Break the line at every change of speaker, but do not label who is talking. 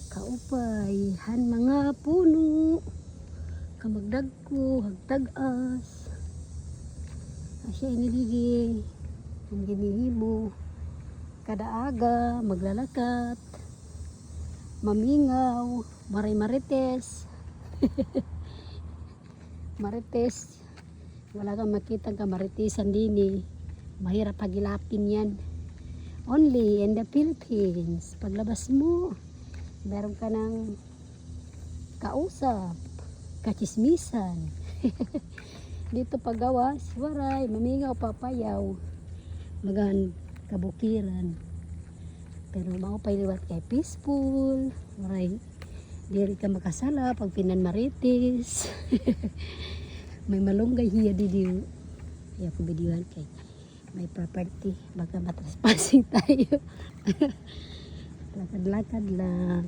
kaupay han mga puno kamagdagko hagtag-as asya iniligi ang ginihimo kada aga maglalakat mamingaw marites marites wala kang makita ka maritisan din mahirap pagilapin yan only in the Philippines paglabas mo meron ka ng kausap kachismisan dito paggawas waray mamingaw papayaw magan kabukiran pero mao pa liwat kay peaceful waray diri ka makasala pag pinanmaritis may malunggay hiya didiyo kaya ko videohan kay may property baka matrespassing tayo lakad-lakad lang